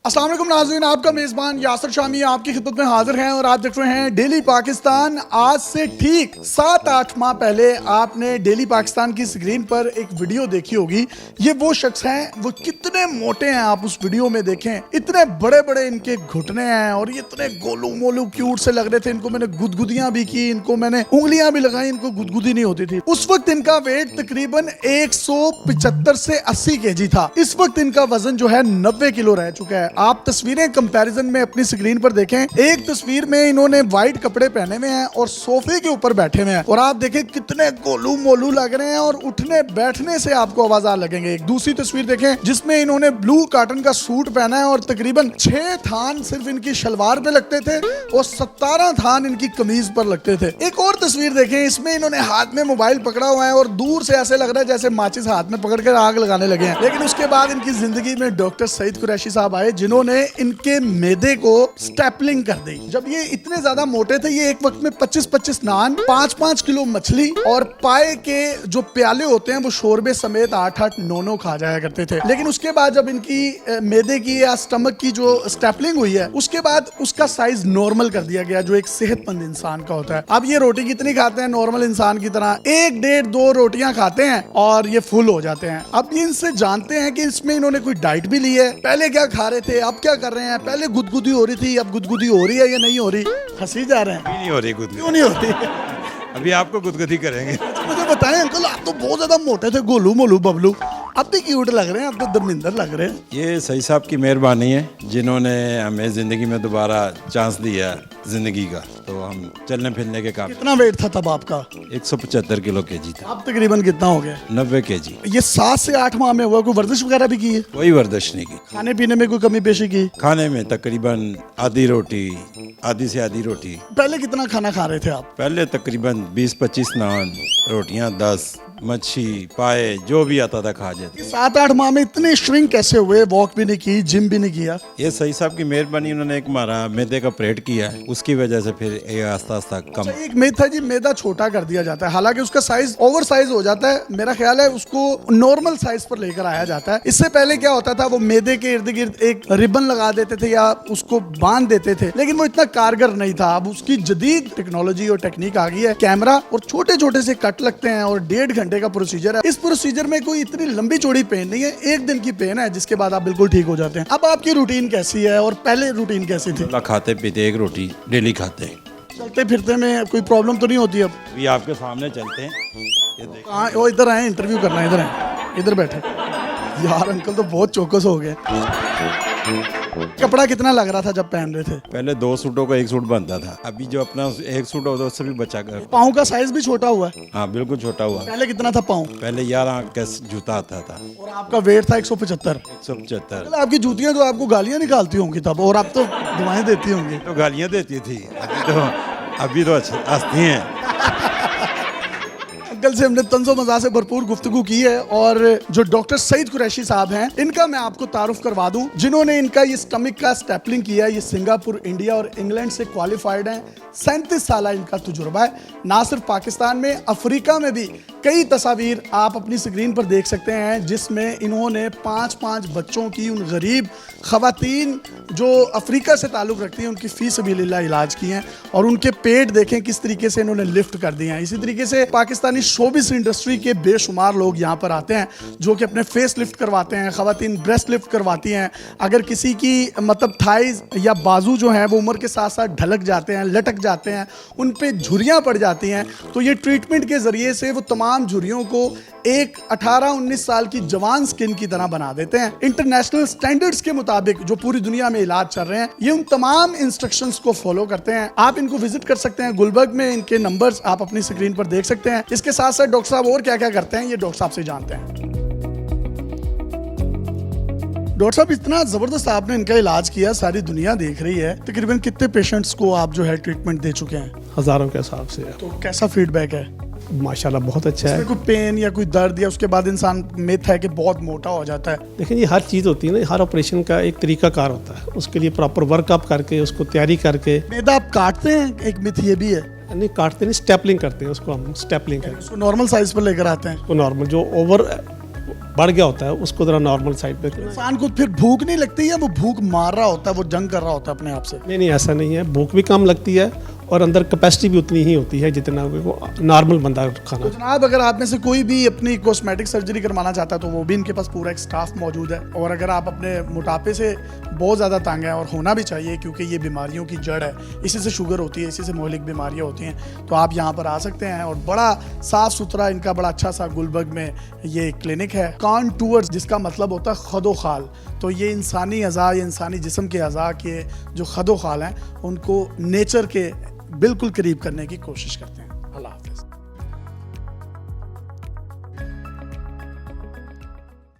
अस्सलाम वालेकुम नाज़रीन, आपका मेज़बान यासिर शामी आपकी खिदमत में हाजिर हैं और आप देख रहे हैं डेली पाकिस्तान। आज से ठीक 7-8 माह पहले आपने डेली पाकिस्तान की स्क्रीन पर एक वीडियो देखी होगी। ये वो शख्स हैं, वो कितने मोटे हैं आप उस वीडियो में देखें, इतने बड़े बड़े इनके घुटने हैं और ये इतने गोलू मोलू क्यूट से लग रहे थे। इनको मैंने गुदगुदियां भी की, इनको मैंने उंगलियां भी लगाई, इनको गुदगुदी नहीं होती थी। उस वक्त इनका वेट तकरीबन 175 से 80 kg था। इस वक्त इनका वजन जो है 90 किलो रह चुका है। आप तस्वीरें कंपैरिजन में अपनी स्क्रीन पर देखें। एक तस्वीर में इन्होंने व्हाइट कपड़े पहने हुए हैं और सोफे के ऊपर बैठे हुए हैं और आप देखें कितने गोलू मोलू लग रहे हैं और उठने बैठने से आपको आवाज़ लगेंगे। एक दूसरी तस्वीर देखें जिसमें इन्होंने ब्लू कॉटन का सूट पहना है और तकरीबन 6 थान सिर्फ इनकी शलवार पे लगते थे और 17 थान इनकी कमीज पर लगते थे। एक और तस्वीर देखें, इसमें इन्होंने हाथ में मोबाइल पकड़ा हुआ है और दूर से ऐसे लग रहा है जैसे माचिस हाथ में पकड़ कर आग लगाने लगे हैं। लेकिन उसके बाद इनकी जिंदगी में डॉक्टर सईद कुरैशी साहब आए जिन्होंने इनके मैदे को स्टेपलिंग कर दी। जब ये इतने ज्यादा मोटे थे, ये एक वक्त में 25-25 नान, 5-5 किलो मछली और पाए के जो प्याले होते हैं वो शोरबे समेत 8-8 9-9 खा जाया करते थे। लेकिन उसके बाद जब इनकी मैदे की या स्टमक की जो स्टेपलिंग हुई है, उसके बाद उसका साइज नॉर्मल कर दिया गया जो एक सेहतमंद इंसान का होता है। अब ये रोटी कितनी खाते हैं नॉर्मल इंसान की तरह? 1, 1.5, 2 रोटियां खाते हैं और ये फुल हो जाते हैं। अब ये इनसे जानते हैं कि इसमें इन्होंने कोई डाइट भी ली है, पहले क्या खा रहे थे, अब क्या कर रहे हैं, पहले गुदगुदी हो रही थी, अब गुदगुदी हो रही है या नहीं हो रही? हंसी जा रहे हैं। नहीं हो रही गुदगुदी। क्यों नहीं होती? अभी आपको गुदगुदी करेंगे। मुझे बताएं अंकल, आप तो बहुत ज्यादा मोटे थे, गोलू मोलू बबलू, अब भी क्यूट लग रहे हैं, अब तो धर्मिंदर लग रहे हैं। ये सही साहब की मेहरबानी है जिन्होंने हमें ज़िंदगी में दोबारा चांस दिया ज़िंदगी का, तो हम चलने फिरने के काम। कितना वेट था तब आपका? 175 किलो केजी था। अब तकरीबन कितना हो गया? 90 केजी। ये 7 से 8 माह में हुआ, कोई वर्जिश वगैरह भी की है? कोई वर्जिश नहीं की। खाने पीने में कोई कमी पेशी की? खाने में तकरीबन आधी रोटी, आधी से आधी रोटी। पहले कितना खाना खा रहे थे आप? पहले तकरीबन 20-25 नान, रोटियां 10, मच्छी पाए जो भी आता था खा जाते। 7-8 माह में इतने श्रिंक कैसे हुए? वॉक भी नहीं की, जिम भी नहीं किया? ये सही साहब की मेहरबानी, उन्होंने एक हमारा मैदे का ऑपरेट किया है, उसकी वजह से फिर ये आस्ता आस्ता कम। एक मिथ है जी, मैदा छोटा कर दिया जाता है, हालांकि उसका साइज ओवर साइज हो जाता है। मेरा ख्याल है उसको नॉर्मल साइज पर लेकर आया जाता है। इससे पहले क्या होता था, वो मैदे के इर्द गिर्द एक रिबन लगा देते थे या उसको बांध देते थे, लेकिन वो इतना कारगर नहीं था। अब उसकी जदीद टेक्नोलॉजी और टेक्निक आ गई है, कैमरा और छोटे छोटे से कट लगते हैं और 1.5 घंटे का प्रोसीजर है। इस प्रोसीजर में कोई इतनी लंबी चौड़ी पेन नहीं है, 1 दिन की पेन है जिसके बाद आप बिल्कुल ठीक हो जाते हैं। अब आपकी रूटीन कैसी है और पहले रूटीन कैसी थी? खाते पीते एक रोटी डेली खाते हैं। चलते फिरते में कोई प्रॉब्लम तो नहीं होती? अब अभी आपके सामने चलते हैं, ये देखिए। हाँ, वो इधर आए, इंटरव्यू करना है, इधर आए, इधर बैठे। यार अंकल तो बहुत चौकस हो गए। कपड़ा कितना लग रहा था जब पहन रहे थे? पहले 2 सूटों का 1 सूट बनता था, अभी जो अपना 1 सूट होता है उससे भी बचा कर। पाँव का साइज भी छोटा हुआ है? हाँ बिल्कुल छोटा हुआ। पहले कितना था पाँव? पहले 11 का जूता आता था और आपका वेट था 175? 175। आपकी जूतियां तो आपको गालियां निकालती होंगी तब, और आप तो दुआएं देती होंगी। तो गालियाँ देती थी, अभी तो हंसती हैं। अंकल से हमने तंज़ो मज़ाक से भरपूर गुफ्तगू की है और जो डॉक्टर सईद कुरैशी साहब हैं, इनका मैं आपको तारुफ करवा दूं, जिन्होंने इनका ये स्टमक का स्टेपलिंग किया। ये सिंगापुर, इंडिया और इंग्लैंड से क्वालिफाइड हैं। 37 साल इनका तजुर्बा है, ना सिर्फ पाकिस्तान में, अफ्रीका में भी कई तस्वीर आप अपनी स्क्रीन पर देख सकते हैं जिसमें इन्होंने 5-5 बच्चों की, उन गरीब खवातीन जो अफ्रीका से ताल्लुक़ रखती हैं, उनकी फी सबिलिल्लाह इलाज किए हैं और उनके पेट देखें किस तरीके से इन्होंने लिफ्ट कर दिए हैं। इसी तरीके से पाकिस्तानी शोबिस इंडस्ट्री के बेशुमार लोग यहाँ पर आते हैं जो कि अपने फेस लिफ्ट करवाते हैं, खवातीन ब्रेस्ट लिफ्ट करवाती हैं। अगर किसी की मतलब थाइज या बाजू जो हैं वो उम्र के साथ साथ ढलक जाते हैं, लटक जाते हैं, उन पे झुर्रियाँ पड़ जाती हैं, तो ये ट्रीटमेंट के ज़रिए से वो तमाम झुर्रियों को एक 18-19 साल की जवान स्किन की तरह बना देते हैं। इंटरनेशनल स्टैंडर्ड्स के मुताबिक जो पूरी दुनिया में इलाज चल रहे हैं, ये उन तमाम इंस्ट्रक्शंस को फॉलो करते हैं। आप इनको विजिट कर सकते हैं गुलबर्ग में, इनके नंबर्स आप अपनी स्क्रीन पर देख सकते हैं। इसके साथ साथ डॉक्टर साहब और क्या क्या करते हैं ये डॉक्टर साहब से जानते हैं। डॉक्टर साहब, इतना जबरदस्त आपने इनका इलाज किया, सारी दुनिया देख रही है, तकरीबन कितने पेशेंट्स को आप जो है ट्रीटमेंट दे चुके हैं? हज़ारों के हिसाब से। तो कैसा फीडबैक है? माशाल्लाह बहुत अच्छा है। कोई पेन या कोई दर्द या उसके बाद इंसान मिथ है कि बहुत मोटा हो जाता है? लेकिन ये हर चीज़ होती है ना, हर ऑपरेशन का एक तरीका कार होता है, उसके लिए प्रॉपर वर्कअप करके उसको तैयारी करके। मैदा आप काटते हैं? एक मिथ ये भी है। नहीं काटते नहीं, स्टेपलिंग करते हैं, उसको हम स्टेपलिंग करते हैं। उसको नॉर्मल साइज पर लेकर आते हैं? उसको नॉर्मल जो ओवर बढ़ गया होता है उसको ज़रा नॉर्मल साइड पे करना है। इंसान को फिर भूख नहीं लगती है, वो भूख मार रहा होता है, वो जंग कर रहा होता है अपने आप से? नहीं नहीं, ऐसा नहीं है, भूख भी कम लगती है और अंदर कैपेसिटी भी उतनी ही होती है जितना वो नॉर्मल बंदा खाना। तो जनाब, अगर आप में से कोई भी अपनी कॉस्मेटिक सर्जरी करवाना चाहता है तो वो भी इनके पास पूरा एक स्टाफ मौजूद है। और अगर आप अपने मोटापे से बहुत ज़्यादा तंग हैं, और होना भी चाहिए क्योंकि ये बीमारियों की जड़ है, इसी से शुगर होती है, इसी से मोहलिक बीमारियाँ होती हैं, तो आप यहाँ पर आ सकते हैं। और बड़ा साफ़ सुथरा इनका बड़ा अच्छा सा गुलबर्ग में ये क्लिनिक है। कॉन्टूर्स, जिसका मतलब होता है खदो खाल, तो ये इंसानी अज़ा या इंसानी जिस्म के अज़ा के जो खदो खाल हैं उनको नेचर के बिल्कुल करीब करने की कोशिश करते हैं।